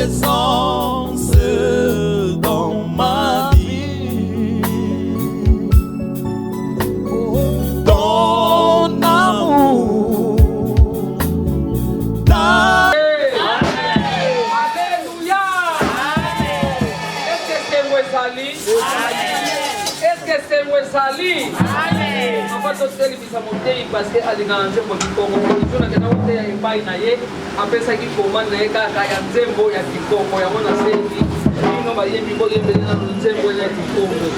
présence dans ma vie. Ton amour, ta... Alléluia. Est-ce que c'est moi sali? Est-ce que c'est moi sali? On va te dire que ça monte parce que alinganje mo kikongo mo na kana wote ya imbai na ye apesa ki koma na ye kaka ya nzembo ya kikongo ya mona sendi ino ba yembi bo yembe na nzembo ya kikongo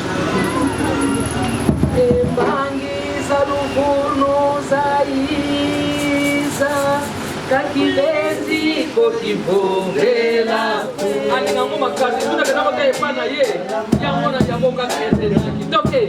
embangi salufunu saiza kakilenzi kokivogela alinga ngoma kazi kuna kana wote ipana ye ya mona ya boka kete na kitoke.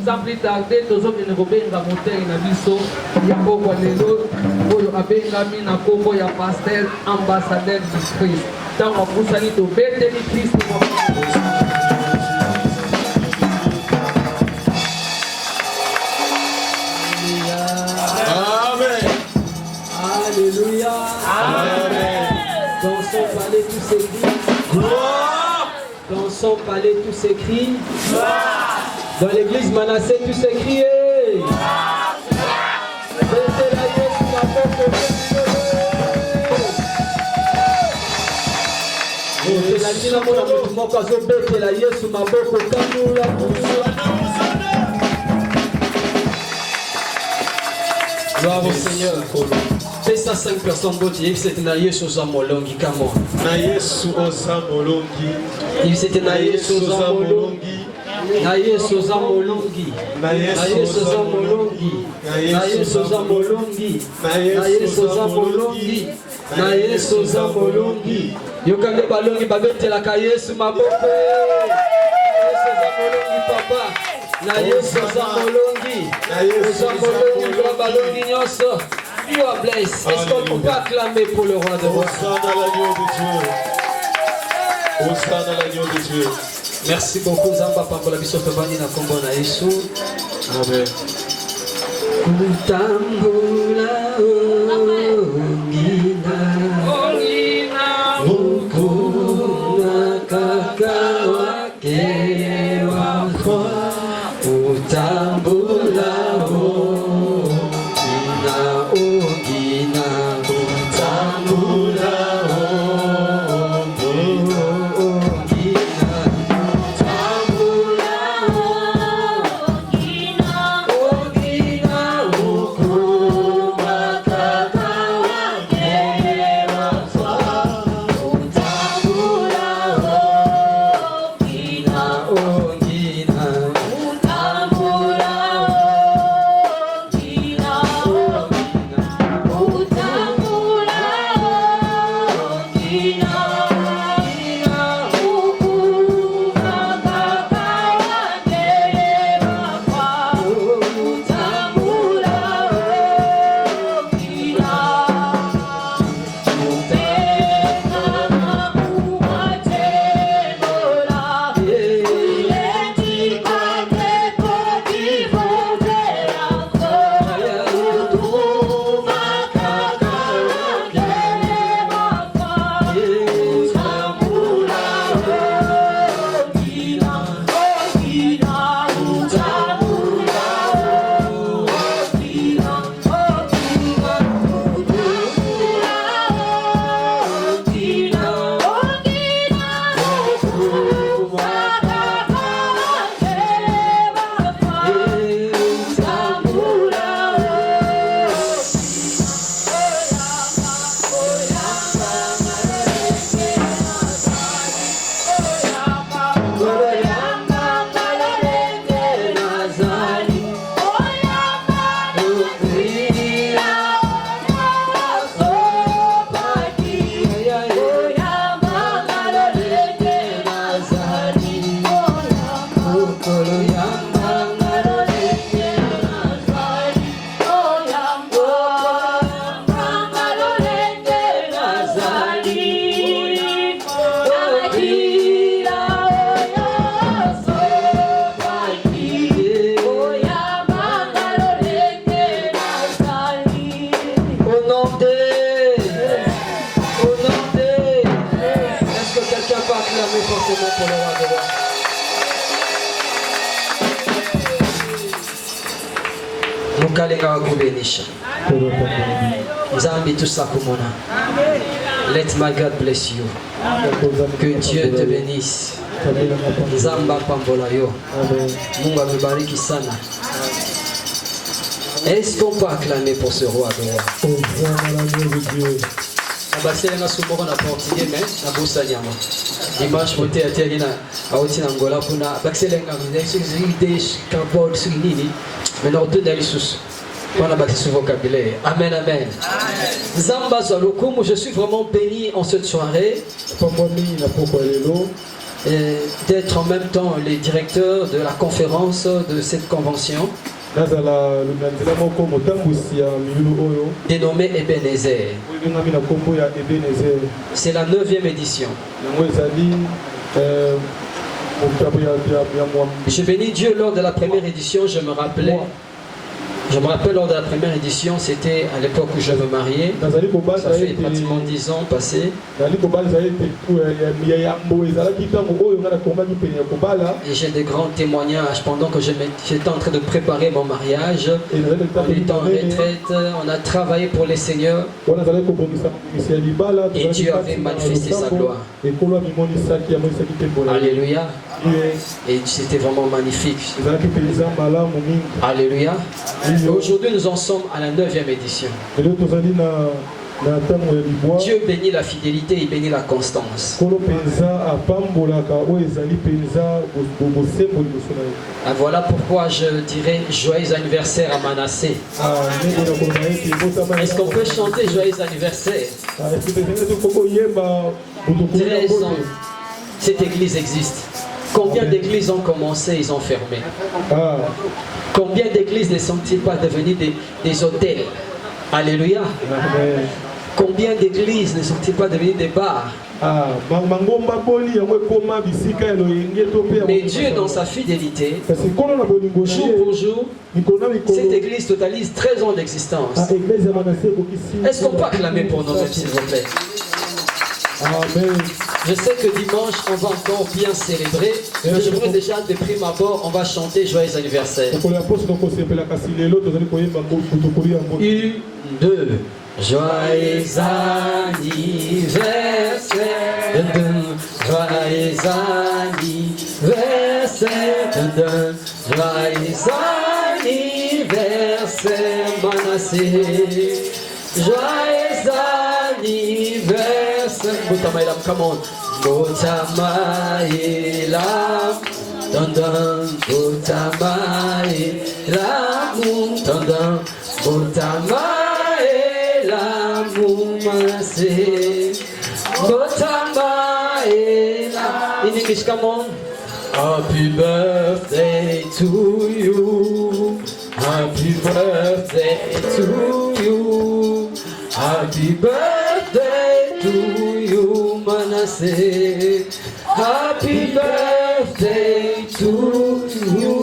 Sans plus tarder, tous les gens qui ont monté na biso ya koko lelo oyo abengami na kombo ya pasteur ambassadeur du Christ. Tant on pusani to bete ni Christ. Amen. Alléluia. Amen. Dans son palais tout s'écrit. Gloire. Dans son palais tout s'écrit. Gloire. Dans l'église Manassé tout s'écrit. Gloire au Seigneur. Pesa 5 personnes botti, c'était na Yesu za molongi kamo. Na Yesu oza molongi. C'était na Yesu za molongi. Na Yesu za molongi. Na Yesu za molongi. Na Yesu za molongi. Na Yesu za molongi. Na Yesu za molongi. Yokande balongi babetela ka Yesu maboko. Yesu za molongi papa. Na Yesu za molongi. Na Yesu za molongi balongi nyoso. You are blessed. Est-ce qu'on peut acclamer pour le roi de roi? Merci beaucoup Zamba pour la mission de Bani na kombo na Yesu. Amen. Kutambula ongina ukuna kaka wake wakwa utambula ongina Mukalenga wakubenisha. Nzambi tusakumona. Let my God bless you. Que Dieu te bénisse. Nzamba pambola yo. Mungu amebariki sana. Est-ce qu'on peut acclamer pour ce roi de roi? Abaselenga sumboko na portugais mais na bossa nyama. Dimanche moté à terre na auti na ngola puna baselenga des carbone sur nini. Mais non deux d'alisusu. Voilà ce vocabulaire. Amen, amen. Zamba Zalokumu, je suis vraiment béni en cette soirée d'être en même temps les directeurs de la conférence de cette convention dénommée Ebenezer. C'est la 9e édition. Je bénis Dieu lors de la première édition, je me rappelle lors de la première édition, c'était à l'époque où je me mariais. Ça fait pratiquement 10 ans passés. Et j'ai des grands témoignages pendant que j'étais en train de préparer mon mariage. On était en retraite, on a travaillé pour les seigneurs. Et Dieu avait manifesté sa gloire. Alléluia. Et c'était vraiment magnifique. Alléluia. Aujourd'hui, nous en sommes à la 9e édition. Dieu bénit la fidélité, il bénit la constance. Et voilà pourquoi je dirais joyeux anniversaire à Manassé. Est-ce qu'on peut chanter joyeux anniversaire? 13 ans, cette église existe. Combien d'églises ont commencé, ils ont fermé? Combien d'églises ne sont-ils pas devenues des hôtels? Alléluia. Combien d'églises ne sont-ils pas devenues des bars? Mais Dieu, dans sa fidélité, jour pour jour, cette église totalise 13 ans d'existence. Est-ce qu'on peut acclamer pour nous-mêmes, s'il vous plaît? Amen. Je sais que dimanche, on va encore bien célébrer, mais je voudrais déjà de prime abord, on va chanter joyeux anniversaire. 1, 2, joyeux anniversaire, joyeux anniversaire, joyeux anniversaire, Manassé, joyeux anniversaire, Boutamaïlam, come on, Boutamaïlam, dandan, Boutamaïlam, dandan, Boutamaïlam, Manassé, Boutamaïlam, in English, come on. Happy birthday to you. Happy birthday to you. Happy birthday to you, Manasseh. Happy birthday to you.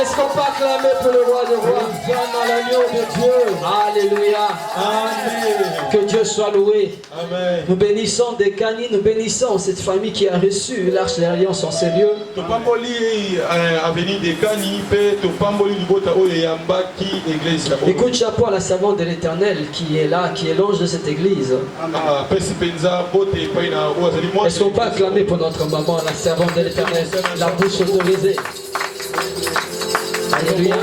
Est-ce qu'on peut acclamer pour le roi de rois? Dans l'agneau de Dieu. Alléluia. Amen. Que Dieu soit loué. Amen. Nous bénissons des Kani, nous bénissons cette famille qui a reçu l'arche de l'alliance en ces lieux. Écoute, chapeau à la servante de l'Éternel qui est là, qui est l'ange de cette église. Est-ce qu'on peut acclamer pour notre maman, la servante de l'Éternel, la bouche autorisée? Alléluia.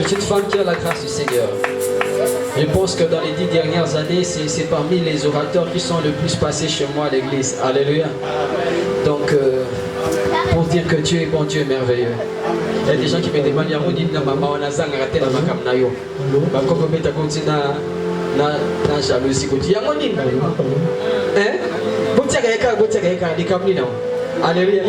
C'est une femme qui a la grâce du Seigneur. Je pense que dans les 10 dernières années, c'est parmi les orateurs qui sont le plus passés chez moi à l'église. Alléluia. Donc, pour dire que Dieu est bon, Dieu est merveilleux. Il y a des gens qui me demandent, maman, on a raté la macam na yo. Comme tu as na jalousie. Hein? Alléluia.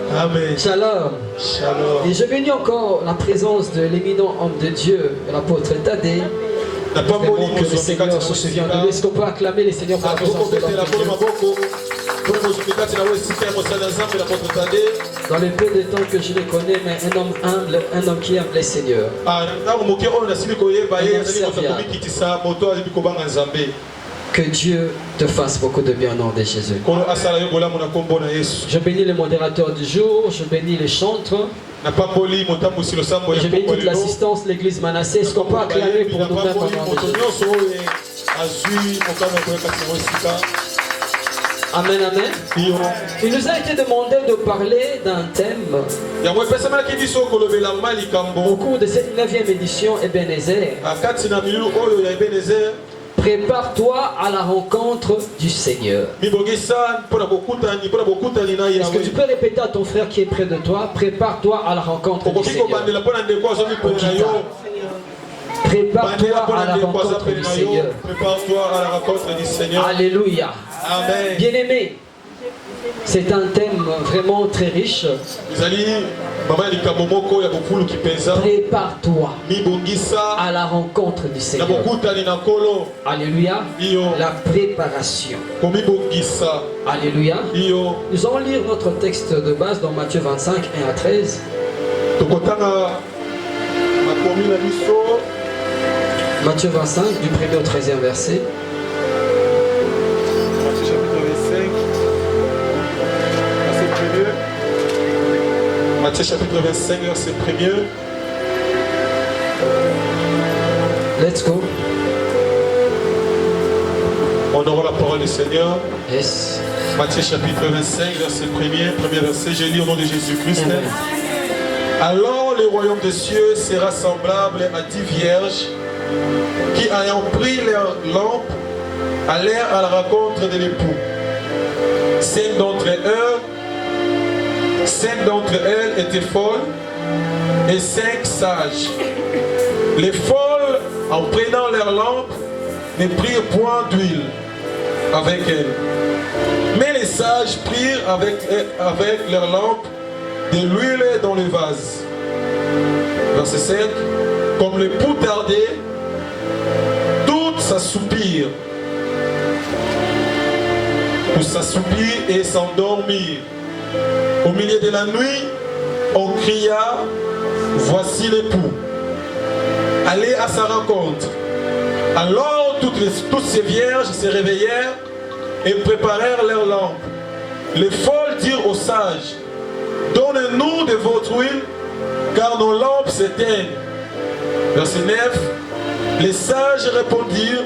Amen. Shalom. Shalom. Et je bénis encore la présence de l'éminent homme de Dieu, l'apôtre Tadé. Que le Seigneur se souvient de lui. Est-ce qu'on peut acclamer les Seigneurs pour la présence de l'homme de Dieu? Dans le peu de temps que je le connais, mais un homme humble, un homme qui aime les Que Dieu te fasse beaucoup de bien au nom de Jésus. Je bénis les modérateurs du jour, je bénis les chantres. Je bénis toute l'assistance de l'église Manassé. Est-ce qu'on peut acclamer pour nous-mêmes au nom de Jésus? Amen, amen. Il nous a été demandé de parler d'un thème au cours de cette 9e édition Ebenezer. Prépare-toi à la rencontre du Seigneur. Est-ce que tu peux répéter à ton frère qui est près de toi? Prépare-toi à la rencontre du Seigneur. Prépare-toi à la rencontre du Seigneur. Prépare-toi à la rencontre du Seigneur. Alléluia. Amen. Bien-aimé, c'est un thème vraiment très riche. Prépare-toi à la rencontre du Seigneur. Alléluia. La préparation. Alléluia. Nous allons lire notre texte de base dans Matthieu 25, 1 à 13. Matthieu 25, du 1er au 13e verset. Matthieu chapitre 25, verset 1er. Let's go. On aura la parole du Seigneur. Yes. Matthieu chapitre 25, verset 1er. Premier verset, je lis au nom de Jésus-Christ. Alors le royaume des cieux sera semblable à 10 vierges qui, ayant pris leurs lampes, allèrent à la rencontre de l'époux. 5 d'entre elles étaient folles et 5 sages. Les folles, en prenant leurs lampes, ne prirent point d'huile avec elles. Mais les sages prirent avec leurs lampes de l'huile dans le vase. Verset 5. Comme l'époux tardait, toutes s'assoupirent. Tous s'assoupirent et s'endormirent. Au milieu de la nuit, on cria, voici l'époux. Allez à sa rencontre. Alors toutes ces vierges se réveillèrent et préparèrent leurs lampes. Les folles dirent aux sages, donnez-nous de votre huile, car nos lampes s'éteignent. Verset 9. Les sages répondirent,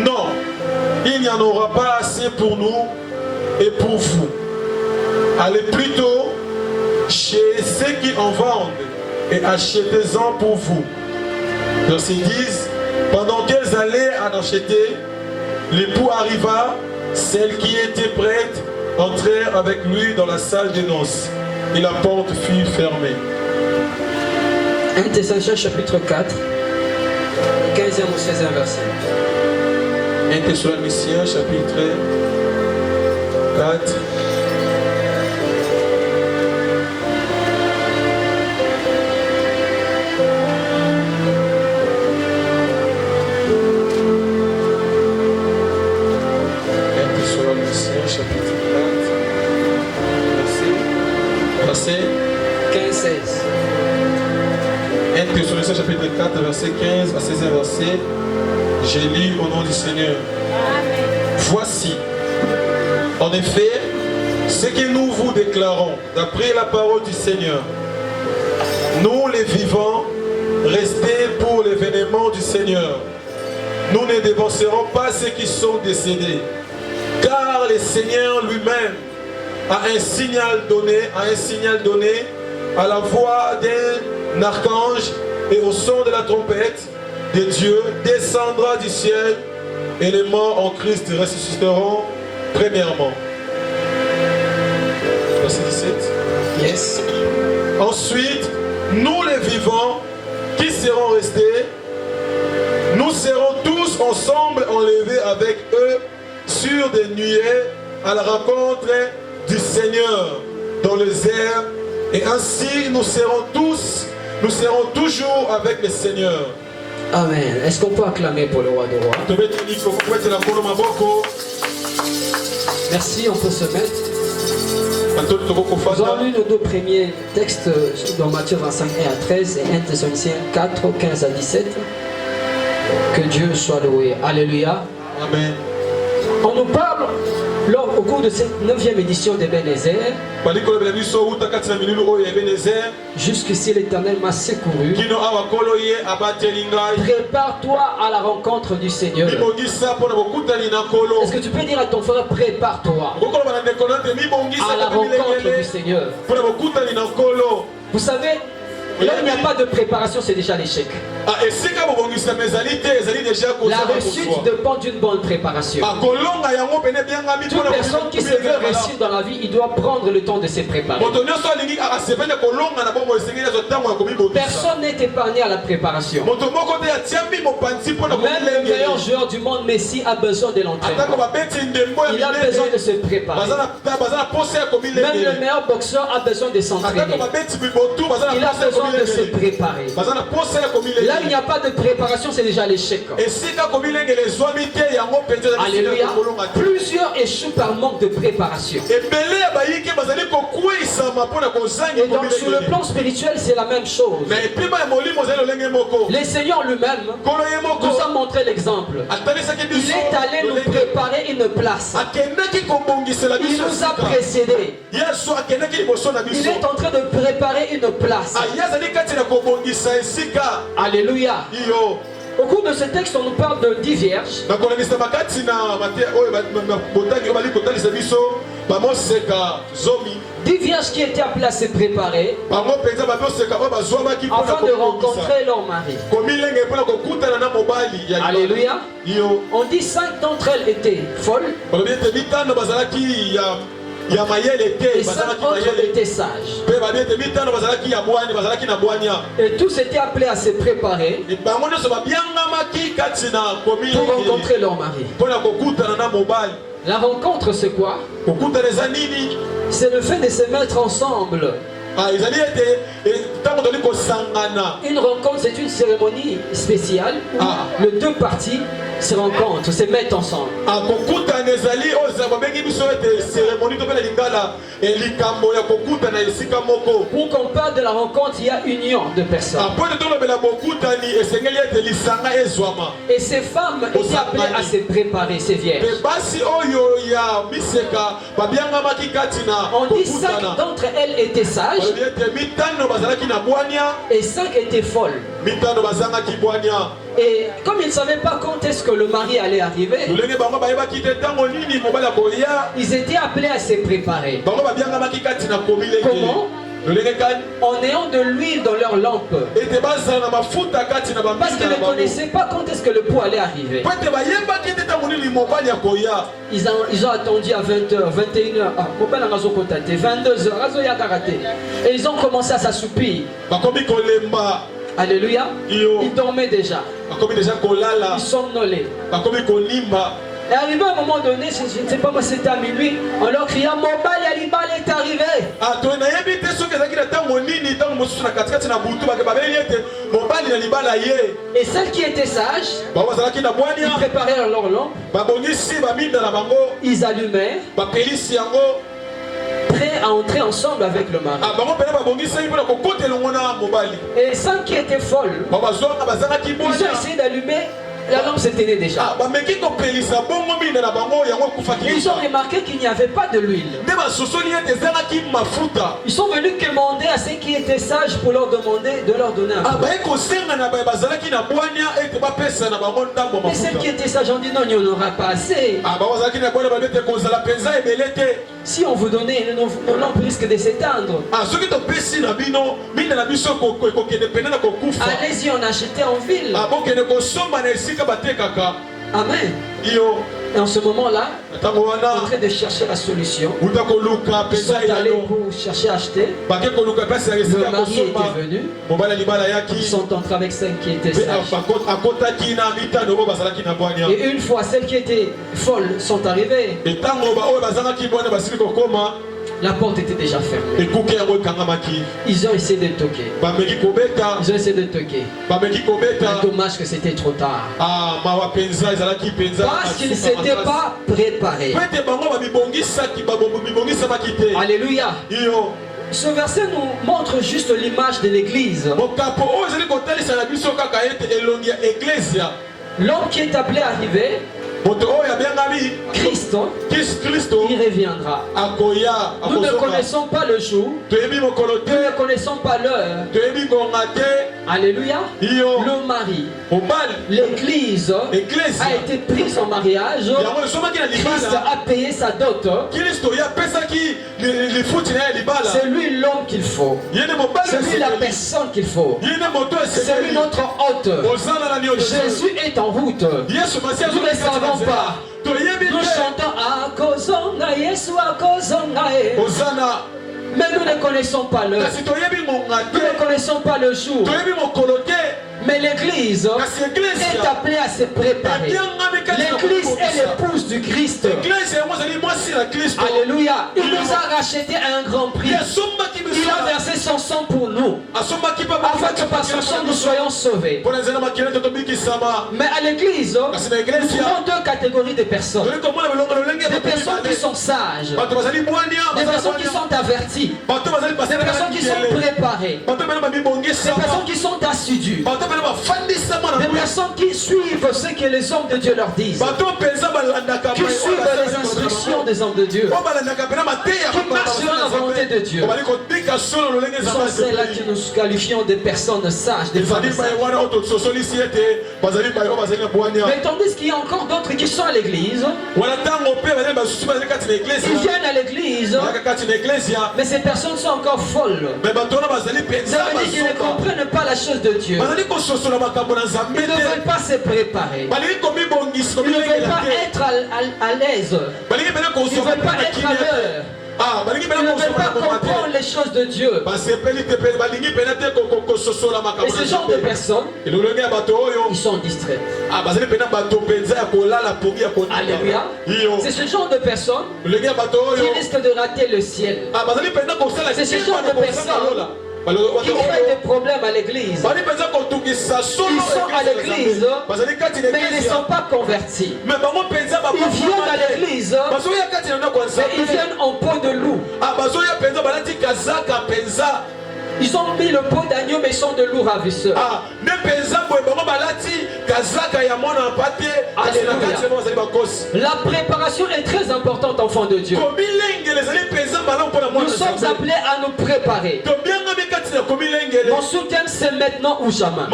non, il n'y en aura pas assez pour nous et pour vous. Allez plutôt chez ceux qui en vendent et achetez-en pour vous. Verset 10. Pendant qu'elles allaient en acheter, l'époux arriva, celles qui étaient prêtes entrèrent avec lui dans la salle des noces et la porte fut fermée. 1 Thessaloniciens chapitre 4, 15e au 16e verset. 1 Thessaloniciens chapitre 4. Chapitre 4, verset 15-16. 1 Thessaloniciens chapitre 4, verset 15 à 16 verset. Je lis au nom du Seigneur. Amen. Voici, en effet, ce que nous vous déclarons, d'après la parole du Seigneur. Nous les vivants, restés pour l'événement du Seigneur. Nous ne dévancerons pas ceux qui sont décédés. Car le Seigneur lui-même a un signal donné à la voix d'un archange et au son de la trompette de Dieu descendra du ciel et les morts en Christ ressusciteront premièrement. Verset 17. Yes. Ensuite, nous les vivants qui serons restés, nous serons tous ensemble enlevés avec eux sur des nuées à la rencontre du Seigneur dans les airs, et ainsi nous serons toujours avec le Seigneur. Amen. Est-ce qu'on peut acclamer pour le roi des rois? Merci, on peut se mettre. Nous avons lu nos deux premiers textes dans Matthieu 25, 1 à 13 et 1 Thessaloniciens 4, 15 à 17. Que Dieu soit loué. Alléluia. Amen. On nous parle au cours de cette 9e édition d'Ebenezer. Jusqu'ici l'Éternel m'a secouru. Prépare-toi à la rencontre du Seigneur. Est-ce que tu peux dire à ton frère, prépare-toi à la rencontre du Seigneur? Vous savez, là il n'y a pas de préparation, c'est déjà l'échec. La réussite dépend d'une bonne préparation. Toute personne qui se veut réussir dans la vie, il doit prendre le temps de se préparer. Personne n'est épargné à la préparation. Même le meilleur joueur du monde, Messi, a besoin de l'entraînement. Il a besoin de se préparer. Même le meilleur boxeur a besoin de s'entraîner. Il a besoin de se préparer. Là, il n'y a pas de préparation, c'est déjà l'échec. Alléluia. Plusieurs échouent par manque de préparation. Et donc, sur le plan spirituel, c'est la même chose. Le Seigneur lui-même nous a montré l'exemple. Il est allé nous préparer une place. Il nous a précédés. Il est en train de préparer une place. Alléluia. Au cours de ce texte, on nous parle de 10 vierges. 10 vierges qui étaient appelées à se préparer afin de rencontrer leur mari. Alléluia. On dit 5 d'entre elles étaient folles. Et 5 autres étaient sages. Et tous étaient appelés à se préparer pour rencontrer leur mari. La rencontre, c'est quoi? C'est le fait de se mettre ensemble. Une rencontre, c'est une cérémonie spéciale où les deux parties se rencontrent, se mettent ensemble. Pour qu'on parle de la rencontre, il y a union de personnes. Et ces femmes étaient appelées à se préparer, ces vierges. On dit 5 d'entre elles étaient sages et 5 étaient folles. Et comme ils ne savaient pas quand est-ce que le mari allait arriver, ils étaient appelés à se préparer. Comment? En ayant de l'huile dans leur lampe. Parce qu'ils ne connaissaient pas quand est-ce que le pot allait arriver. Ils ont attendu à 20h, 21h, 22h, et ils ont commencé à s'assoupir. Alléluia. Ils dormaient déjà. Ils somnolaient. Et arrivé à un moment donné, je ne sais pas moi, c'était à minuit, on leur cria, Mobali Alibal est arrivé. Et celles qui étaient sages, ils préparaient leur lampe, ils allumèrent, prêts à entrer ensemble avec le mari. Et 5 qui étaient folles, ils ont essayé d'allumer. La lampe s'éteignait déjà. Ils ont remarqué qu'il n'y avait pas de l'huile. Ils sont venus demander à ceux qui étaient sages pour leur demander de leur donner un peu. Mais ceux qui étaient sages ont dit non, il n'y en aura pas assez. Si on vous donnait, nos lampes risquent de s'éteindre. Allez-y, on achetait en ville. Amen. Et en ce moment-là, en train de chercher la solution, ils sont allés pour chercher à acheter. Le mari était venu. Ils sont entrés avec 5 qui étaient sages. Et une fois, celles qui étaient folles sont arrivées. La porte était déjà fermée. Ils ont essayé de toquer. Ils ont essayé de toquer. Dommage que c'était trop tard. Parce qu'ils ne s'étaient pas préparés. Alléluia. Ce verset nous montre juste l'image de l'église. L'homme qui est appelé à arriver Christ, il reviendra. Nous ne connaissons pas le jour, nous ne connaissons pas l'heure. Alléluia. Le mari, l'église a été prise en mariage. Christ a payé sa dot. C'est lui l'homme qu'il faut. C'est lui la personne qu'il faut. C'est lui notre hôte. Jésus est en route. Nous ne savons pas. Nous chantons à Kozonga, Yesu à Kozonga. Mais nous ne connaissons pas l'heure. Nous ne connaissons pas le jour. Mais l'église est appelée à se préparer. L'église est l'épouse du Christ. Alléluia. Il nous a racheté à un grand prix. Il a versé son sang pour nous, afin que par son sang nous soyons sauvés. Mais à l'église, nous trouvons deux catégories de personnes. Des personnes qui sont sages, des personnes qui sont averties, des personnes qui sont préparées, des personnes qui sont assidues, des personnes qui suivent ce que les hommes de Dieu leur disent, qui suivent les instructions des hommes de Dieu, qui marchent selon la volonté de Dieu. Ce sont celles-là que nous qualifions des personnes sages, des femmes sages. Mais tandis qu'il y a encore d'autres qui sont à l'église, ils viennent à l'église, mais ces personnes sont encore folles. Ça veut dire qu'ils ne comprennent pas la chose de Dieu. Ils ne veulent pas se préparer. Ils ne veulent pas être à l'aise. Ils ne veulent pas être à l'heure. Ils ne veulent pas comprendre les choses de Dieu. Et ce genre de personnes, ils sont distraits. Alléluia. C'est ce genre de personnes qui risquent de rater le ciel. C'est ce genre de personnes qui créent des problèmes à l'église. Ils sont à l'église, mais ils ne sont pas convertis. Ils viennent à l'église, mais ils viennent en peau de loup. Ils ont mis le pot d'agneau, mais ils sont de loups ravisseurs. La préparation est très importante, enfants de Dieu. Nous sommes appelés à nous préparer. Mon soutien, c'est maintenant ou jamais.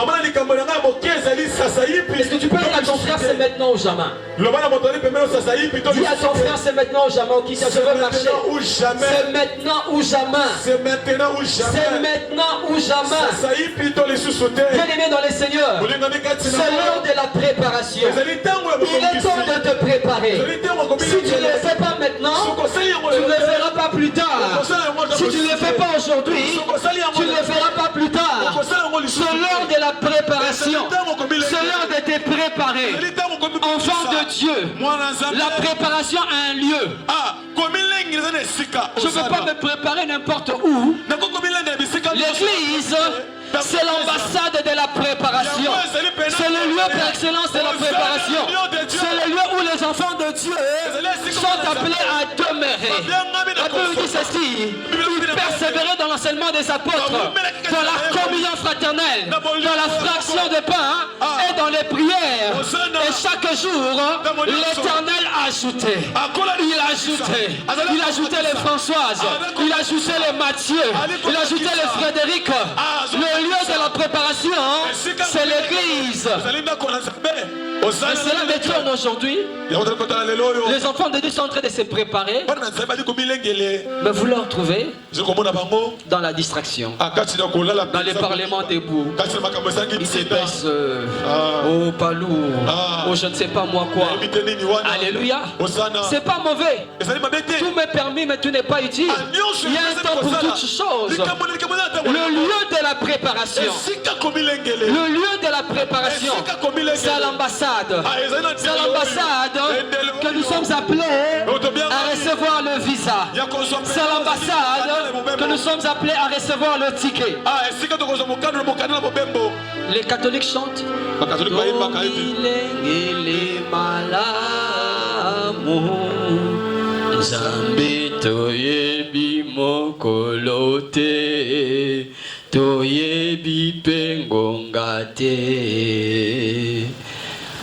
Est-ce que tu peux dire à ton frère, c'est maintenant ou jamais? Dis à ton frère, c'est maintenant ou jamais. Qui je veux marcher. C'est maintenant ou jamais. C'est maintenant ou jamais. Bien-aimé dans les seigneurs, c'est l'heure de la préparation. Il est temps de te préparer. Si tu ne le fais pas maintenant, tu ne le feras pas plus tard. Si tu ne le fais pas aujourd'hui, tu ne le feras pas plus tard. C'est l'heure de la préparation. C'est l'heure de te préparer. Enfant de Dieu, la préparation a un lieu. Je ne veux pas me préparer n'importe où. L'église, c'est l'ambassade de la préparation. C'est le lieu par excellence de la préparation. C'est le lieu où les enfants de Dieu sont appelés à demeurer. La Bible dit ceci: ils persévéraient dans l'enseignement des apôtres, dans la communion fraternelle, dans la fraction de pain et dans les prières. Et chaque jour, l'Éternel ajoutait. Il ajoutait les Françoises, il ajoutait les Mathieu, il ajoutait les Frédéric. Le lieu de la préparation, c'est l'église. Et cela m'étonne aujourd'hui. Les enfants de Dieu sont en train de se préparer, mais vous leur trouvez dans la distraction, dans les parlements debout. Ils se baissent au palou, au je ne sais pas moi quoi. Alléluia. C'est pas mauvais. Tout m'est permis, mais tout n'est pas utile. Il y a un temps pour toutes choses. Le lieu de la préparation, le lieu de la préparation, c'est à l'ambassade. C'est à l'ambassade que nous sommes appelés à recevoir le visa. C'est à l'ambassade que nous sommes appelés à recevoir le ticket. Les catholiques chantent. Nzambe toyebi mokolo te, toyebi pe ngonga te.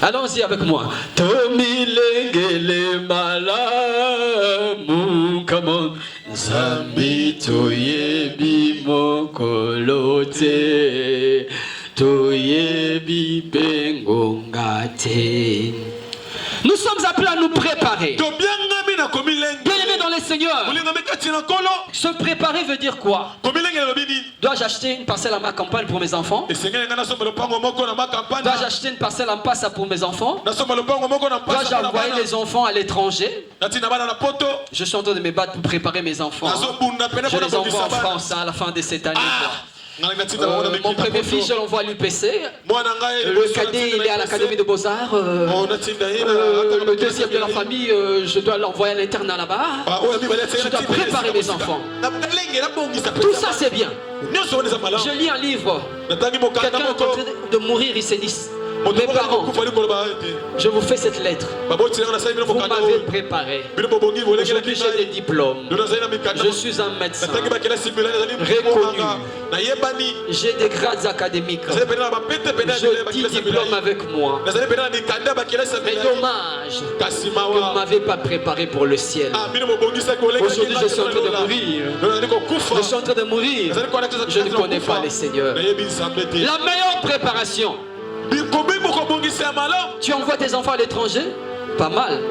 Allons-y avec moi. Tomilengele malamu. Come on. Zambi toyebi mokolote. Toyebi pengongate. Nous sommes appelés à nous préparer. Bien-aimés dans les seigneurs. Se préparer veut dire quoi? Dois-je acheter une parcelle à ma campagne pour mes enfants? Dois-je acheter une parcelle en passe pour mes enfants? Dois-je envoyer les enfants à l'étranger? Je suis en train de me battre pour préparer mes enfants. Je les envoie en France à la fin de cette année. Mon premier fils, je l'envoie à l'UPC. Le cadet, il est à l'Académie de Beaux-Arts. Le deuxième de la famille, je dois l'envoyer à l'internat là-bas. Je dois préparer mes enfants. Tout ça, c'est bien. Je lis un livre. Quelqu'un est en train de mourir, il s'est dit: mes parents, je vous fais cette lettre. Vous m'avez préparé. Aujourd'hui, j'ai des diplômes. Je suis un médecin reconnu. J'ai des grades académiques. J'ai 10 diplômes avec moi. Mais dommage que vous ne m'avez pas préparé pour le ciel. Aujourd'hui, je suis en train de mourir. Je suis en train de mourir. Je ne connais pas les seigneurs. La meilleure préparation. Tu envoies tes enfants à l'étranger? Pas mal.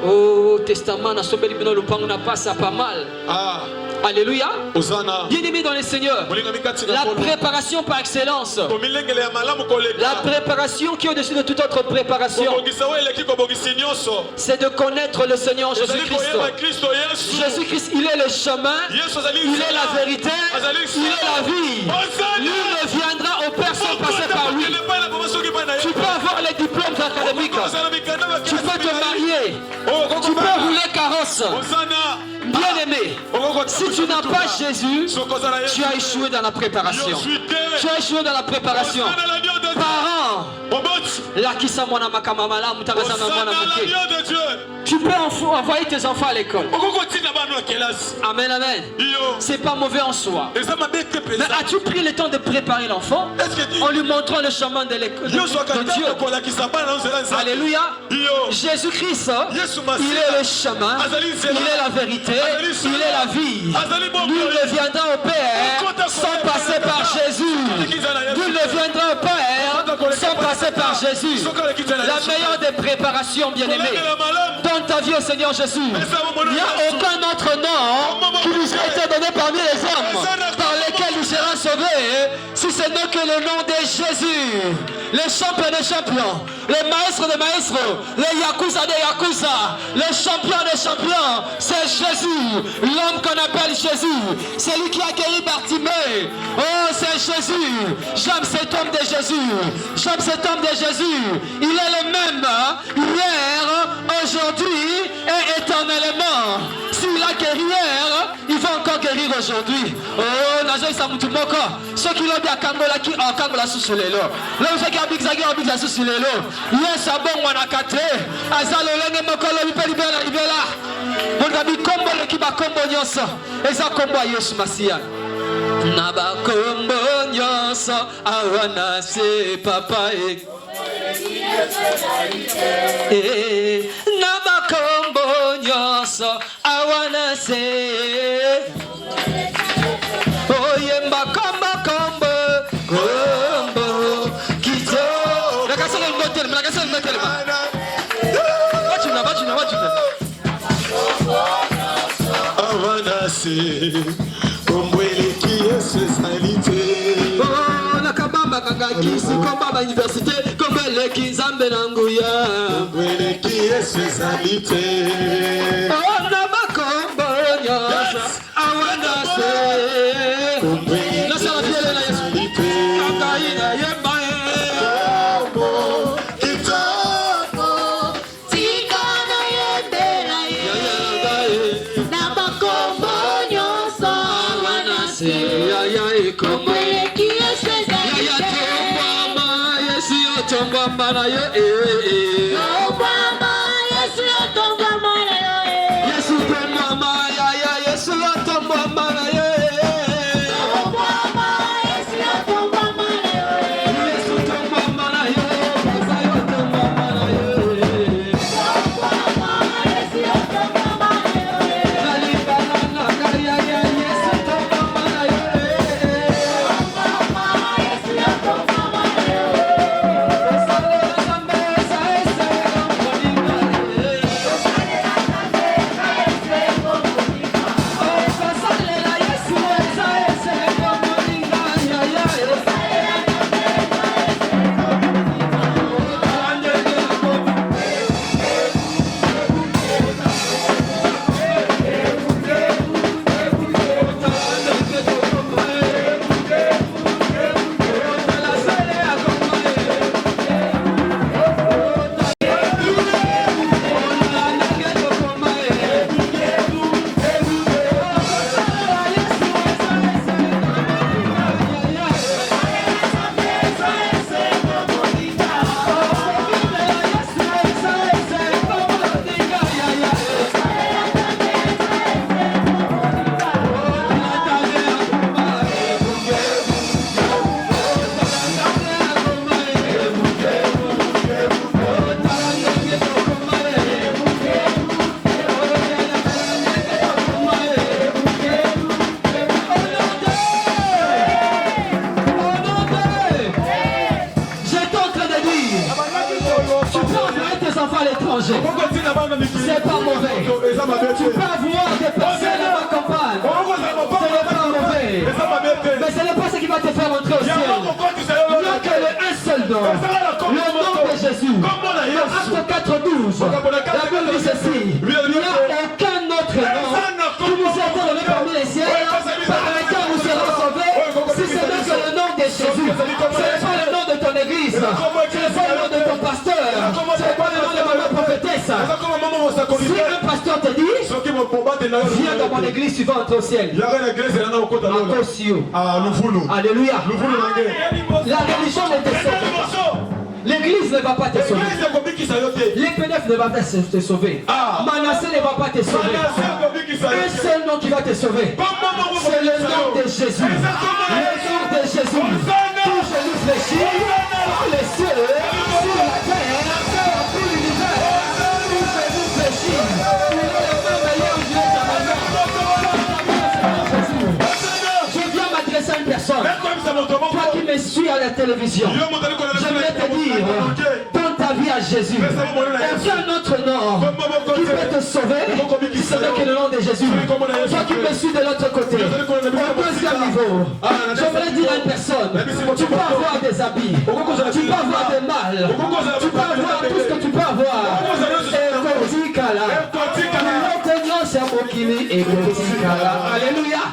Au testament, n'a pas ça, pas mal. Alléluia. Bien-aimés dans les seigneurs, la préparation par excellence, la préparation qui est au-dessus de toute autre préparation, c'est de connaître le Seigneur Jésus-Christ. Jésus-Christ, il est le chemin, il est la vérité, il est la vie. Nul ne viendra au Père sans passer par lui. Tu peux avoir les diplômes académiques, tu peux te marier, tu peux rouler carrosse. Bien-aimé, si tu n'as pas Jésus, tu as échoué dans la préparation. Tu as échoué dans la préparation. Parents, tu peux envoyer tes enfants à l'école. Amen, amen. C'est pas mauvais en soi. Mais as-tu pris le temps de préparer l'enfant en lui montrant le chemin de Dieu? Alléluia. Jésus-Christ, il est le chemin, il est la vérité, il est la vie. Nul ne viendra au Père sans passer par Jésus. Nul ne viendra au Père sans passer par Jésus. La meilleure des préparations, bien-aimés, donne ta vie au Seigneur Jésus. Il n'y a aucun autre nom qui nous a été donné parmi les hommes par lesquels nous serons sauvés, si ce n'est que le nom de Jésus. Les champions des champions, les maîtres des maîtres, les yakuza des yakuza, les champions des champions, c'est Jésus, l'homme qu'on appelle Jésus. C'est lui qui a guéri Bartimée. Oh, c'est Jésus. J'aime cet homme de Jésus. J'aime cet homme de Jésus. Il est le même hier, aujourd'hui et éternellement. S'il a guéri hier, il va encore guérir aujourd'hui. Oh, Nazo Isamutumoko. Ceux qui l'ont dit à Kangola, qui ont Kangola sous les lots. Là, vous savez qu'il y a Bigzagi en Bigzagi sous les lots. Yes, à bon, Wanakate. Azalo, Lenge Mokolo, Libela, Libela. Mon ami, Kombo, le Kiba Kombo Nyonso. Eza Kombo, Yesu Masia. Naba Kombo Nyonso. Awana se papa Naba Kombo Nyonso. Awana se. Oh, Yemba Kombo Kombo. Kombo. Kito. La cassette est motel, la cassette est motel. Watch oh, nakabamba kakakisi kombaba université kombele kinzambe nanguya kombele kiesezalite oh nabakombo nyosa awandase kombele na sala fiele na Yesu akaina yemba Tombamba yo Tombamba Yesu yo tombamba yo Yesu tombamba ya Yesu yo tombamba yo Tombamba Yesu yo tombamba yo Yesu tombamba yo l'étranger. C'est pas mauvais. Tu peux avoir des personnes à ma campagne. Ce n'est pas mauvais. Mais ce n'est pas ce qui va te faire entrer au ciel. Il n'y a que un seul nom. Le nom de Jésus. Acte 4:12. La Bible dit ceci. Il n'y a aucun autre nom qui nous est donné parmi les ciels par lequel nous serons sauvés. Si ce n'est que le nom de Jésus. Ce n'est pas le nom de ton église. Ce n'est pas le nom de ton pasteur. Ce n'est pas le nom de ma prophétesse. Si un pasteur te dit, viens dans mon église, tu vas entrer au ciel. Alléluia. La religion ne te sauve pas. L'église ne va pas te sauver. Les PNF ne va pas te sauver. Manassé ne va pas te sauver. Un seul nom qui va te sauver. C'est le nom de Jésus. Le nom de Jésus. Tout genou fléchit dans les cieux, sur la terre, dans tout l'univers. Tout genou fléchit. Il est le meilleur Dieu de Jésus. Je viens m'adresser à une personne. Toi qui me suis à la télévision, j'aimerais te dire, donne ta vie à Jésus. Aucun autre nom qui peut te sauver, ce n'est que le nom de Jésus. Toi qui me suis de l'autre côté, au deuxième niveau, j'aimerais dire à une personne, tu peux avoir des habits, tu peux avoir des mâles, tu peux avoir tout ce que tu peux avoir. Alléluia.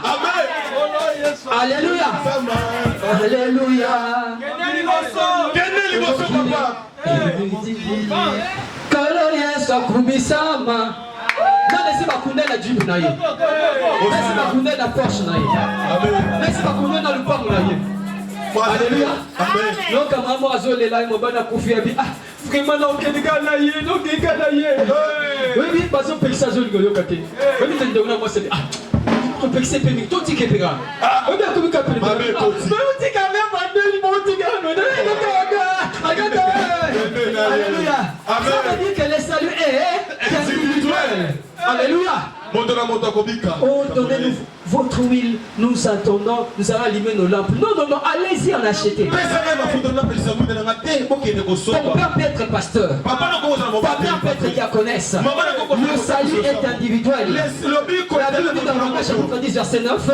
Alléluia. Alléluia. Kalo Yesu akumisama. Nani si bakunde na jibu na ye. Nani si bakunde na Porsche na ye. Nani si bakunde na lupango na ye. Alléluia. Amen. Donc maman azole là mobana kufia bi. Ah, vraiment non kenika na ye, non kenika na ye. Oui oui, parce que pesa zoli golo kate. Oui, tu ndona moi c'est ah. On peut que c'est pénible, tout est pénible. On a comme capé. Mais on dit quand même pas de l'immonde. Alléluia. Ça veut dire que le salut est individuel. Alléluia. Oh, donnez-nous votre huile, nous attendons, nous allons allumer nos lampes. Non, non, non, allez-y en acheter. Ton père peut être pasteur. Ta mère peut être diaconesse. Le salut est individuel. La Bible dit dans Romains chapitre 10, verset 9,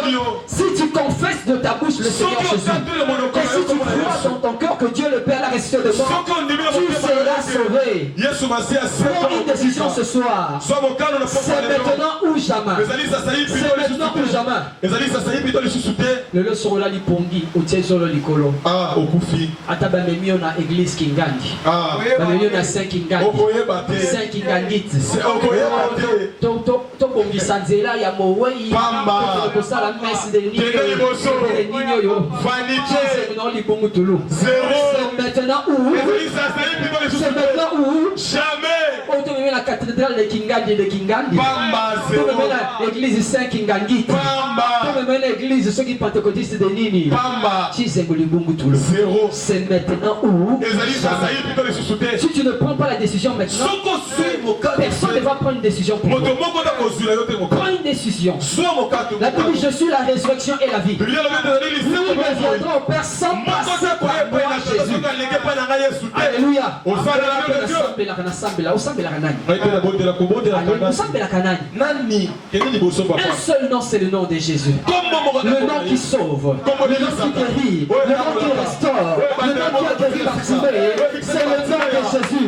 si tu confesses de ta bouche le Seigneur Jésus, et si tu crois dans ton cœur que Dieu le Père l'a ressuscité de mort, tu seras sauvé. Prends une décision ce soir. C'est maintenant ou jamais. C'est maintenant ou jamais. Le leçon là li pongi utiezo lo likolo. Ah, okufi. Ata ba memi na église kingandi. Ah. Ba memi na 5 kingandi. 5 kingandit. To pongi sanzela ya mowei. Pamba. Ko sala messe de ni. De ni yo. Vanité. Non li pongu tulu. Zéro. Maintenant où? C'est maintenant où? Jamais. On te met la cathédrale de Kingandi. Pamba. Zéro. L'église 5 kingandi. Comme même l'église, ceux qui pentecôtistes de Nini. Zéro. C'est maintenant où? Si tu ne prends pas la décision maintenant, personne ne va prendre une décision pour toi. Prends une décision. La Bible dit, je suis la résurrection et la vie. Nous reviendrons au Père sans passer par moi, Jésus. Alléluia. Un seul nom, c'est le nom de Jésus. Le nom qui sauve, le nom qui guérit, le nom qui restaure, le nom qui a guéri Bartimée, c'est le nom de Jésus.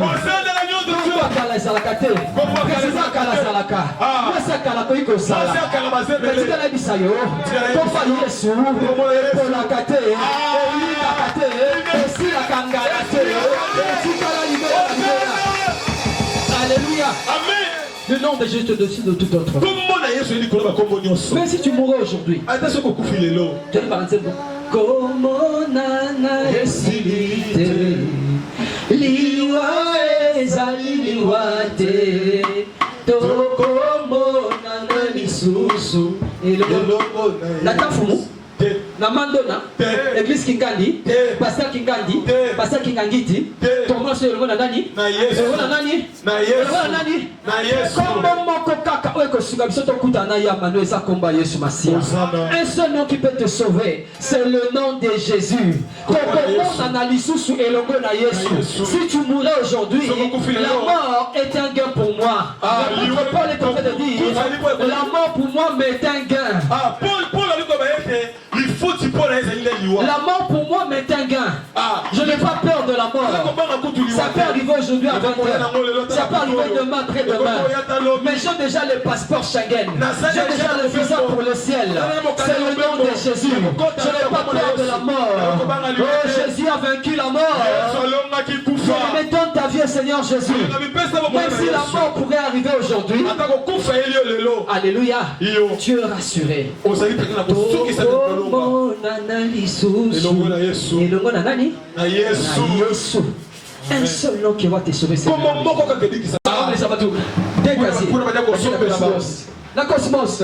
Alléluia. Amen. Le nom de Jésus au-dessus de tout autre. Mais si tu mourrais aujourd'hui, tu vas dire comment nana esilite liwa ezali liwate toko nana lisusu eloko natafumu na mandona église Kingandi pasteur Kingandi pasteur Kingangiti ton comment c'est le nani? Na Yesu. Le nani? Na Yesu. Le nani? Na Yesu. Comme mon kaka, ouais que suga biso to kutana ya mano eza komba Yesu Masia. Un seul nom qui peut te sauver, c'est le nom de Jésus. Comment analyse sous elongo na Yesu. Si tu mourais aujourd'hui, la mort est un gain pour moi. L'apôtre Paul est en train de dire, la mort pour moi m'est un gain. Paul a dit il faut tu prends la mort pour moi m'est un gain. Je n'ai pas peur de la mort. Ça peut arriver aujourd'hui à 20h. Ça peut arriver demain, après-demain. Mais j'ai déjà le passeport Schengen. J'ai déjà le visa pour le ciel. C'est le nom de Jésus. Je n'ai pas peur de la mort. Oh, Jésus a vaincu la mort. Je mets dans ta vie, Seigneur Jésus. Même si la mort pourrait arriver aujourd'hui. Alléluia. Tu es rassuré. Un seul nom qui va te sauver. La cosmos.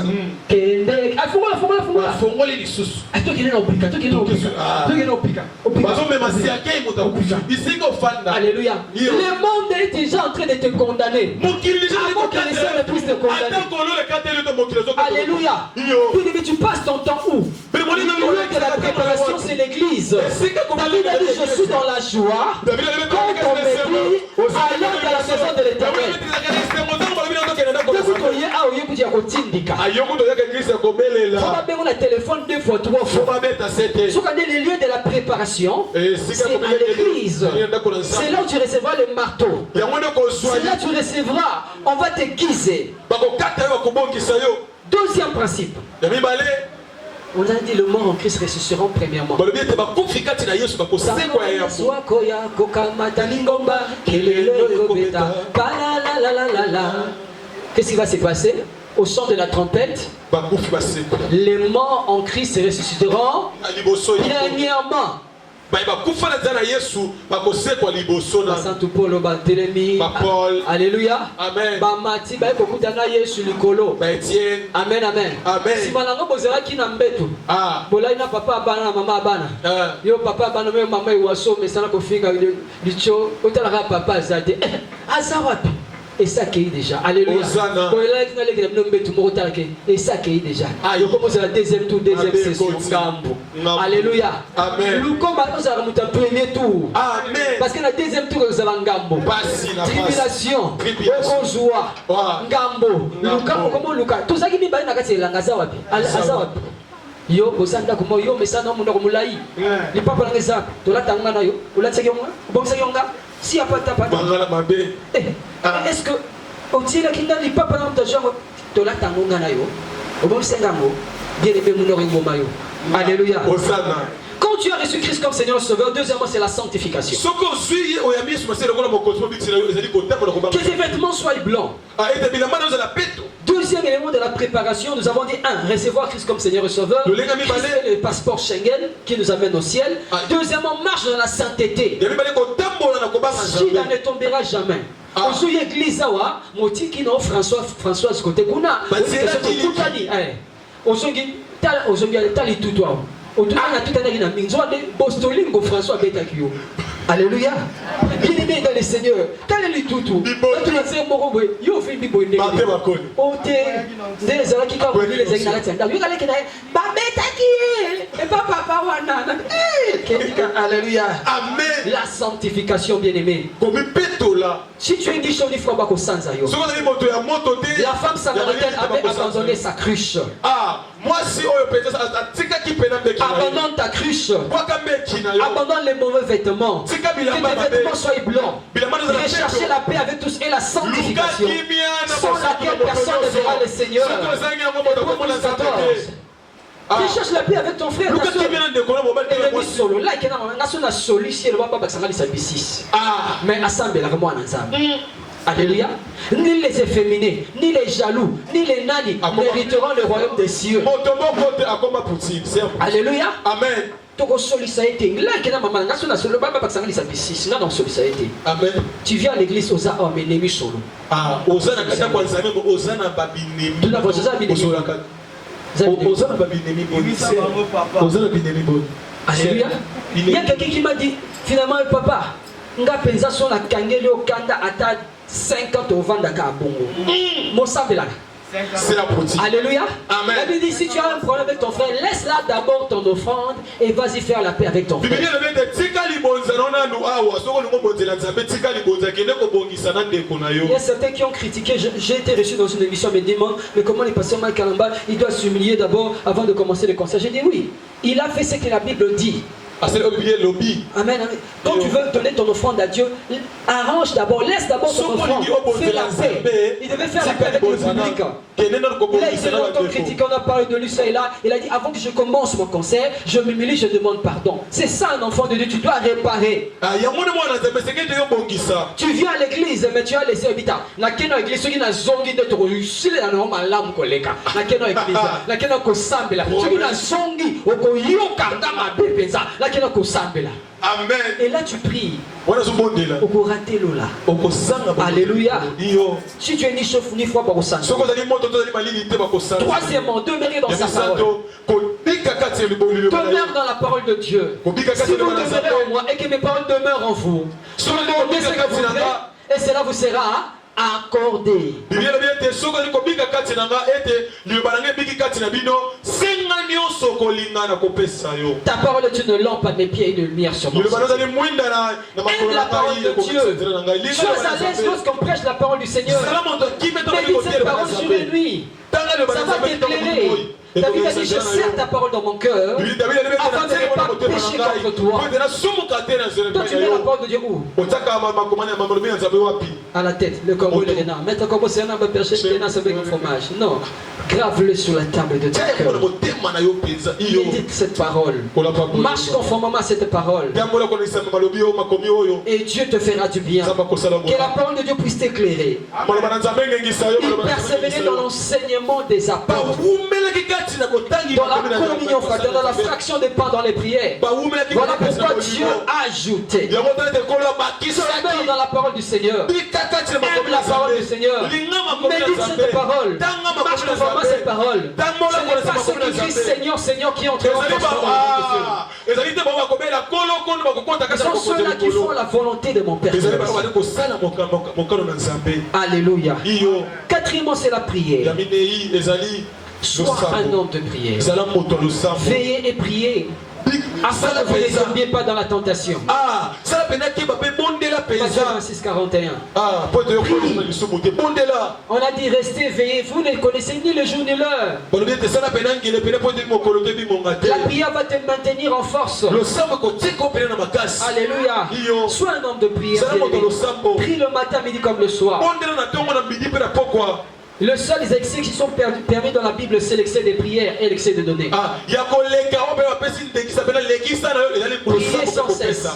Alléluia. Le monde est déjà en train de te condamner. Avant que les sœurs ne puissent te condamner. Alléluia. Tu passes ton temps où? Le lieu de la préparation, c'est l'église. David a dit, je suis dans la joie. Quand on me dit, allons dans la maison de l'Éternel. On a téléphone 2 fois 3 fois. Ce qu'on est le lieu de la préparation, c'est à l'église. C'est là où tu recevras le marteau. C'est là où tu recevras. On va te guiser. Deuxième principe. On a dit le mort en Christ ressusciteront premièrement. Qu'est-ce qui va se passer? Au son de la trompette, les morts en Christ ressusciteront premièrement. Alléluia. Amen. Amen, amen. Si malanga bozera ki na mbeto. Bola ina papa bana mama bana. Yo papa bana me mama iwaso mesana ko finga licho otala papa zade. Azawapi. Et ça qui est déjà. Alléluia. Et ça qui est déjà. Je commence la deuxième tour, deuxième session. Alléluia. Amen. Nous commençons à remonter au premier tour. Amen. Parce que la deuxième tour, nous avons Ngambo. Tribulation. Okozua. Ngambo. Luka, comment Luka? Tout ça qui m'est bien, c'est l'angazawapi. Azawapi. Yo, osanda kumo yo, mais ça non, mon kumulai. Les papas dans les arbres. Tu l'as tangana yo. Tu l'as tangana. Bon, ça yonga. Si y a pas de tapas. Est-ce que au tir qui n'a pas par exemple genre de la tangana na yo. Au bon sengango. Bien aimé mon oringo mayo. Alléluia. Quand tu as reçu Christ comme Seigneur Sauveur, deuxièmement c'est la sanctification. Que tes vêtements soient blancs. Deuxième élément de la préparation, nous avons dit 1. Recevoir Christ comme Seigneur et Sauveur. C'est le passeport Schengen qui nous amène au ciel. Deuxièmement, marche dans la sainteté. Judas ne tombera jamais. Aujourd'hui, l'église, Motiki, non, Françoise, côté Kuna. Aujourd'hui, Tali tout toi. François Betakio. Alléluia. Bien-aimé dans le Seigneur. Quel est le tout? Alléluia. Amen. La sanctification, bien-aimé. Si tu es dit il faut pas sans ayo. La femme samaritaine avait abandonné sa cruche. Moi si abandonne ta cruche. Abandonne les mauvais vêtements. Que tes vêtements soient blancs. Recherchez la paix avec tous et la sanctification, sans laquelle personne ne verra le Seigneur. Recherche la paix avec ton frère. Mais assemble la moi ensemble. Alléluia. Ni les efféminés, ni les jaloux, ni les nannies mériteront le royaume des cieux. Alléluia. Amen. Tu viens à l'église aux amenemi solo. Alléluia. Il y a quelqu'un qui m'a dit finalement papa, nga penza so na kangeli okanda ata 50 ovanda ka bongo mosambelaka. C'est la politique. Alléluia. Amen. La Bible dit si tu as un problème avec ton frère, laisse-la d'abord ton offrande et vas-y faire la paix avec ton frère. Il y a certains qui ont critiqué, j'ai été reçu dans une émission, me demandent mais comment les pasteurs Mike Kalamba, il doit s'humilier d'abord avant de commencer le concert. J'ai dit oui, il a fait ce que la Bible dit. Amen, amen. Quand tu veux donner ton offrande à Dieu, arrange d'abord, laisse d'abord ton offrande, fais la paix. Il devait faire la paix avec le public. Là, il s'est longtemps critiqué, on a parlé de lui, ça et là. Il a dit, avant que je commence mon concert, je m'humilie, je demande pardon. C'est ça un enfant de Dieu, tu dois réparer. Tu viens à l'église, mais tu as laissé habitat. La keno église, ceux qui n'ont zongi de trop, si les gens ont l'âme collègue. La keno église, la keno kosambela, ceux qui n'ont zongi, au koyokanda ma bébé. Amen. Et là tu pries. Alléluia. Si tu es ni chauffe ni froid, troisièmement, demeurez dans sa parole. Demeure dans la parole de Dieu. Si vous demeurez en moi et que mes paroles demeurent en vous, demandez ce que vous voulez et cela vous sera accordé. Ta parole est une lampe à mes pieds et une lumière sur mon chemin. Aime la parole de Dieu. Sois à l'aise lorsqu'on prêche la parole du Seigneur. Médite cette parole sur une nuit. Ça va t'éclairer. David a dit, je serre ta parole dans mon cœur afin de ne pas pécher contre toi. Toi tu mets la parole de Dieu où? À la tête, le corbeau et le renard. Mettre un corbeau, c'est un arbre perché, c'est un avec un fromage. Non, grave-le sur la table de ton cœur. Médite cette parole. Marche conformément à cette parole. Et Dieu te fera du bien. Que la parole de Dieu puisse t'éclairer. Et persévérer dans l'enseignement des apôtres. Dans la communion fraternelle, dans la fraction des pains dans les prières. Voilà pourquoi Dieu a ajouté. Demeure dans la parole du Seigneur. Aime la parole du Seigneur. Médite cette parole. Marche conformément à cette parole. Ce n'est pas ceux qui crient Seigneur, Seigneur qui entrent en Dieu. Ce sont ceux-là qui font la volonté de mon Père. Alléluia. Quatrièmement, c'est la prière. Sois un homme de prière. Veillez et priez afin que vous ne tombiez pas dans la tentation. Matthieu 26, 41. On a dit restez veillés. Vous ne connaissez ni le jour ni l'heure. La prière va te maintenir en force. Alléluia. Sois un homme de prière. Prie le matin, midi comme le soir. Le seul excès qui sont permis dans la Bible, c'est l'excès des prières et l'excès de données. Priez sans cesse.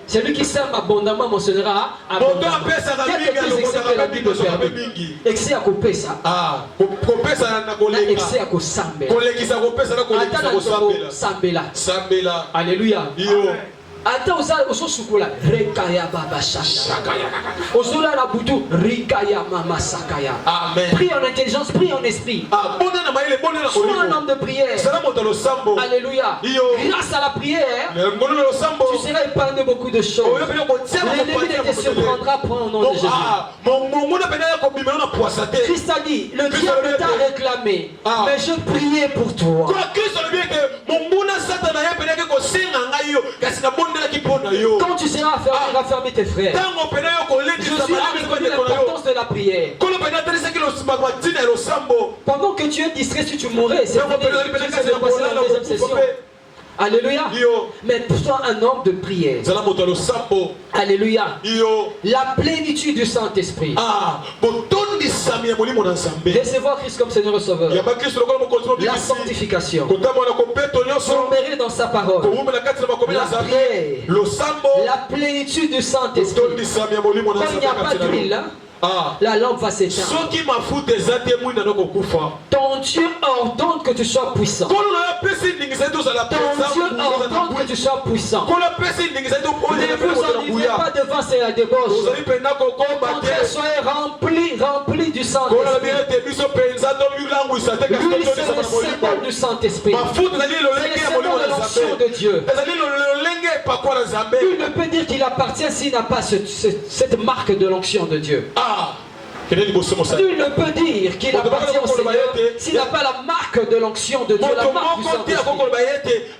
Celui qui sème abondamment mentionnera abondamment. Quelques excès que la Bible permet. Excès à couper ça. Excès à couper sambela. Alléluia. Ata oso sukola rekaya baba shakaya ozola la butu rikaya mama sakaya. Amen. Prie en intelligence, prie en esprit. Sois un homme de prière. Alléluia. Grâce à la prière, tu seras épargné de beaucoup de choses. L'ennemi ne te surprendra point au nom de Jésus. Christ a dit, le diable t'a réclamé, mais je priais pour toi. Quand tu seras affermi tes frères, je suis reconnu l'importance de la prière. Pendant que tu es distrait, si tu mourrais, c'est fini. Tu vas passer la deuxième session. Alléluia. Mais sois un homme de prière. Alléluia. La plénitude du Saint-Esprit. Recevoir Christ comme Seigneur et Sauveur. La sanctification. Demeurer dans sa parole. La prière. La plénitude du Saint-Esprit. Quand il n'y a pas d'huile, la lampe va s'éteindre. Ton Dieu ordonne que tu sois puissant. Ton Dieu ordonne que tu sois puissant. Ne vous enivrez pas devant ces débauches. Au contraire, soyez remplis du Saint-Esprit. L'huile, c'est le symbole du Saint-Esprit. C'est le symbole de l'onction de Dieu. Nul ne peut dire qu'il appartient s'il n'a pas cette marque de l'onction de Dieu. Nul ne peut dire qu'il appartient au Seigneur s'il n'a pas la marque de l'onction de Dieu, la marque du Saint-Esprit.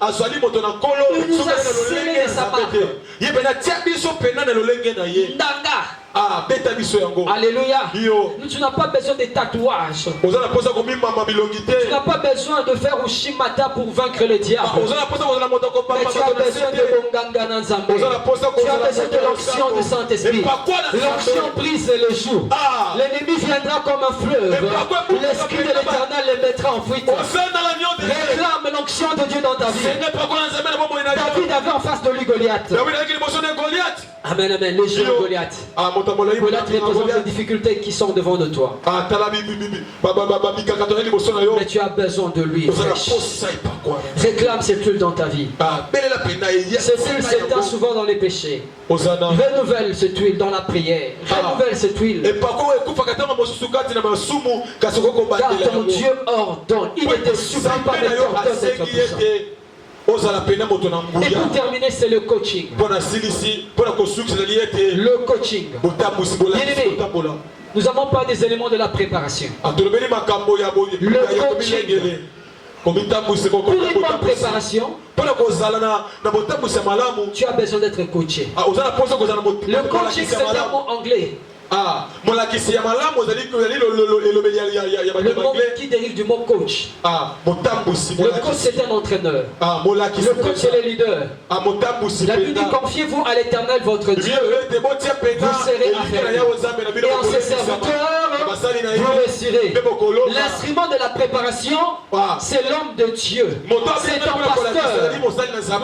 Il nous a scellé de sa marque. Alléluia. Tu n'as pas besoin de tatouages. Tu n'as pas besoin de faire Ushimata pour vaincre le diable. Mais tu as besoin de Bonganga Nzambe. Tu as besoin de l'onction du Saint-Esprit. L'onction brise le joug. L'ennemi viendra comme un fleuve. L'Esprit de l'Éternel le mettra en fuite. Réclame l'onction de Dieu dans ta vie. David avait en face de lui Goliath. Amen, amen. Les jeux de Goliath. Goliath représente les difficultés qui sont devant de toi. Mais tu as besoin de lui. Réclame cette huile dans ta vie. Cette huile s'éteint souvent dans les péchés. Renouvelle cette huile dans la prière. Renouvelle cette huile. Car ton Dieu ordonne. Il ne te supplie pas, mais t'ordonne d'être puissant. Et pour terminer, c'est le coaching. Le coaching. Bien-aimé, nous n'avons pas des éléments de la préparation. Le coaching. Pour une bonne préparation, tu as besoin d'être coaché. Le coaching, c'est un mot anglais. Le mot qui dérive du mot coach. Le coach c'est un entraîneur. Le coach c'est le leader. La Bible dit confiez-vous à l'Éternel votre Dieu. Vous serez affermis. Et en ses serviteurs, vous réussirez. L'instrument de la préparation, c'est l'homme de Dieu. C'est ton pasteur.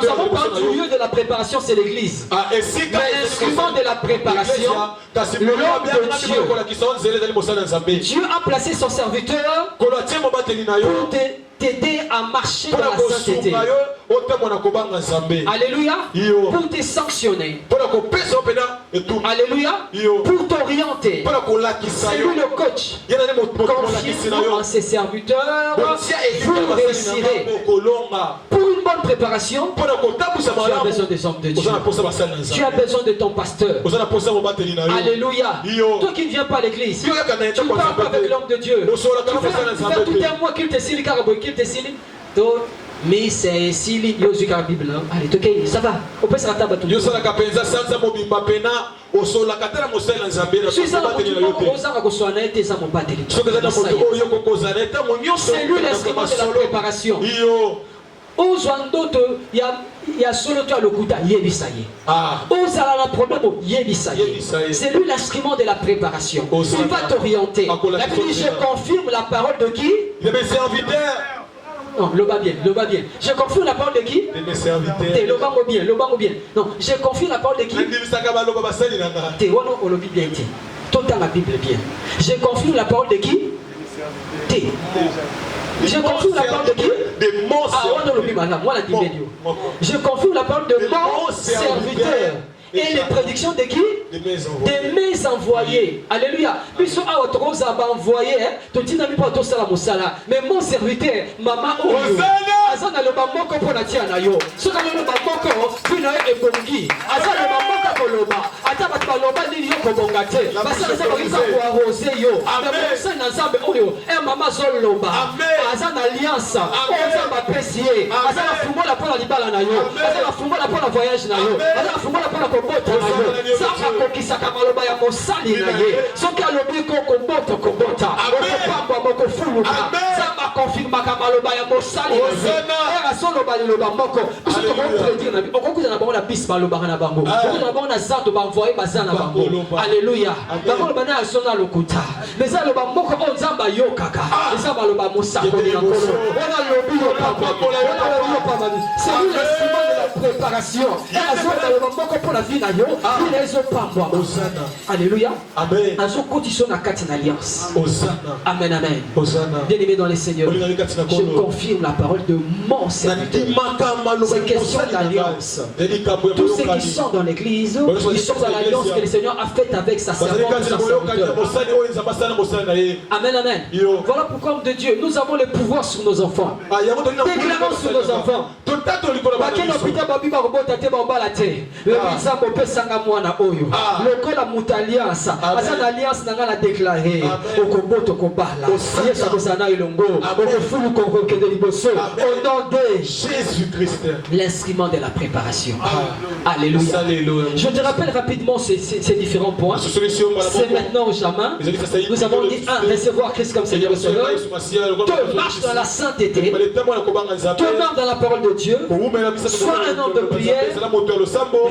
Nous avons parlé du lieu de la préparation, c'est l'église. Mais l'instrument de la préparation, l'homme de Dieu. Dieu a placé son serviteur pour t'aider à marcher dans la sainteté. Alléluia. Pour te sanctionner. Alléluia. Pour t'orienter. C'est lui le coach. Confiez-vous en ses serviteurs. Vous réussirez. Pour une bonne préparation, tu as besoin des hommes de Dieu. Tu as besoin de ton pasteur. Alléluia. Toi qui ne viens pas à l'église, tu ne parles pas avec l'homme de Dieu. Tu fais tout un mois qu'il te signe, qu'il te signe. Mais c'est si il y a la Bible. Allez, ok, ça va. On peut se rattraper tout. Si ça c'est lui l'instrument de la préparation. Il y a solo toi le kuta yebisaye. La problème yebisaye. C'est lui l'instrument de la préparation. Il va t'orienter. La Bible dit je confirme la parole de qui? De mes serviteurs. Non, le bas bien, le bas bien. Je confirme la parole de qui? De mes serviteurs. Le bas bien, le bas bien. Non, je confirme la parole de qui? Te wono olobi bien te. Tout dans la Bible bien. Je confirme la parole de qui? Te. Je confirme la parole de qui? De mon serviteur. Je confirme la parole de mon serviteur. Et les prédictions de qui? De mes envoyés. Alléluia. Puisque à votre rose a envoyé, mais mon serviteur, maman, Azana le bamoko pour la tiana yo. Ce qu'on a le bamoko, puis le ebongi. Azana le bamoko pour le bas. Ataba baloba ni yo kobongate. Parce que ça va pour arroser yo. Mais ça n'a jamais oyo. Et maman zol loba. Azana alliance. Azana apprécier. Azana fumo la pour la libala na yo. Azana fumo la pour la voyage na yo. Azana fumo la pour la kobota na yo. Ça va kokisa kamaloba ya mosali na ye. Soki alobi ko kobota. Okopamba moko fuluka. Ça va confirmer kamaloba ya mosali na ye. Alléluia. C'est lui l'instrument de la préparation. Alléluia. Amen. Amen. Bien aimé dans les seigneurs, je confirme la parole de mon serviteur. C'est question d'alliance. Tous ceux qui sont dans l'église, ils sont dans l'alliance que le Seigneur a faite avec sa servante, sa serviteur. Amen, amen. Voilà pourquoi, homme de Dieu, nous avons le pouvoir sur nos enfants. Déclarons sur nos enfants. bakeno pita babi bakobota te babala te nzambe opesanga mwana oyo lokola moto alliance aza na alliance na nga na déclaré okobota okobala yesu akozala na elongo okofuluka okokende liboso au nom de Jésus-Christ, l'instrument de la préparation. Alléluia. Je te rappelle rapidement ces différents points. C'est maintenant ou jamais. Nous avons dit 1. Recevoir Christ comme Seigneur et Sauveur. 2. Marche dans la sainteté. Demeure dans la parole de Dieu. Sois un homme de prière.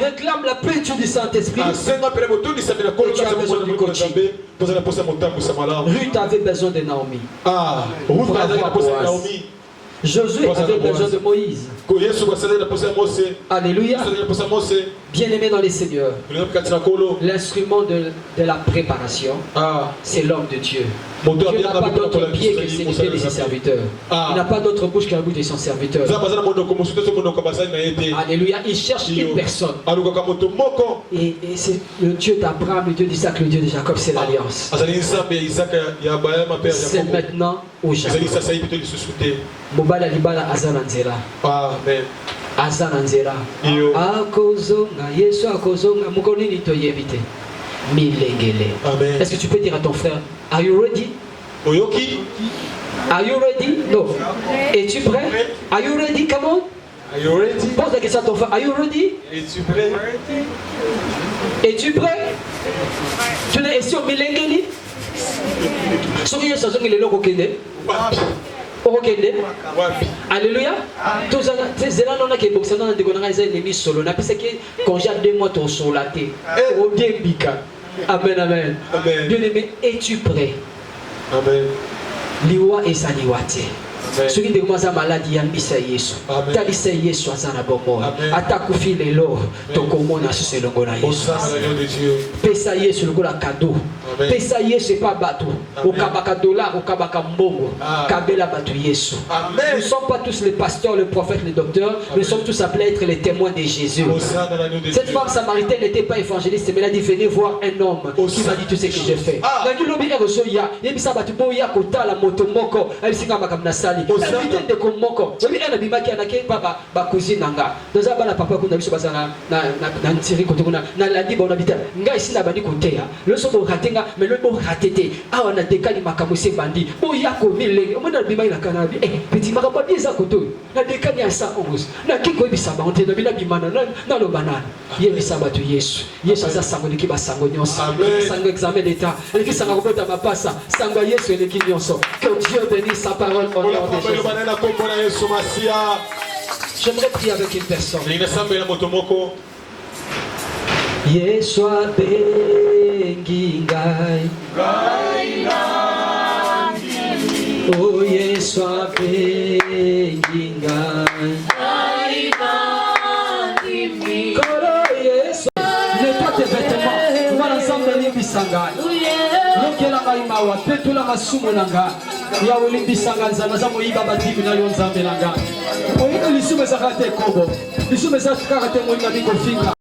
Réclame la plénitude du Saint-Esprit. Et tu as besoin du coaching. Ruth avait besoin de Naomi. Pour avoir Boaz. Josué avait besoin de Moïse. Alléluia. Bien-aimé dans les seigneurs, l'instrument de la préparation, c'est l'homme de Dieu. Dieu n'a pas d'autre pied que celui de ses serviteurs. Il n'a pas d'autre bouche que la bouche de son serviteur. Alléluia. Il cherche une personne. Et c'est le Dieu d'Abraham, le Dieu d'Isaac, le Dieu de Jacob, c'est l'alliance. C'est maintenant ou jamais. Mobala libala azananzela. Amen. Azananzela. Akozonga Yesu akozonga mukonini toyebite. Milengele. Amen. Est-ce que tu peux dire à ton frère, are you ready? Oyoki? Are you ready? No. Es-tu prêt? Are you ready? Come on. Are you ready? Pose la question à ton frère. Are you ready? Es-tu prêt? Es-tu prêt? Tu n'es ici au Milengeli? Soki Yesu azongele loko kende. Alléluia. Tous ces élans on a qui boxent dans des connaissances ennemis solo. N'a pas ce qui congé 2 mois ton solaté. Au bien bika. Amen amen. Bien-aimé, es-tu prêt? Amen. Liwa et saniwate. Ceux qui découvrent maladie yambisa Yesu. Talisa Yesu azana bombo. Atakufi lelo tokomona sous le ngona Yesu. Pesa Yesu le cadeau. Pesa Yesu c'est pas bateau. Au kabaka dollar, au kabaka mbongo. Kabela batu Yesu. Nous ne sommes pas tous les pasteurs, les prophètes, les docteurs. Nous sommes tous appelés à être les témoins de Jésus. Cette femme samaritaine n'était pas évangéliste, mais elle a dit venez voir un homme qui m'a dit tout ce que j'ai fait. Invité de Komoko. Oui, elle a dit qu'il y a papa, ma cousine Nanga. Dans un bal papa qu'on a vu sur Basana, dans Thierry Kotona, dans la Diba, on habite. Nga ici la bandi Kotea. Le son de Ratenga, mais le mot ratété. Ah, on a décalé ma camouflé bandi. Boyako, mille. On a dit la canabi. Eh, petit maraba, des akoto. La décalé à 111. La Kiko Bissaba, on t'a mis la bimana, dans le banane. Yébissaba to Yesu. Yesu a sango de Kiba Sangonios. Sango examen d'état. Et qui s'en rapporte à ma passe. Sango Yesu et les Kinyonso. Que Dieu bénisse sa parole au nom de Jésus. J'aimerais prier avec une personne. Yesu abengi ngai. Oh Yesu abengi ngai. Koro Yesu. Nettoie tes vêtements. Nous allons ensemble libisanga. Lokela ngai mawa. Petula masumu nanga. Ya ulimbisanga nzana za moyiba badibi na yo nzambe nanga. Oyiko lisume za kate kobo. Lisume za kate moyiba biko finga.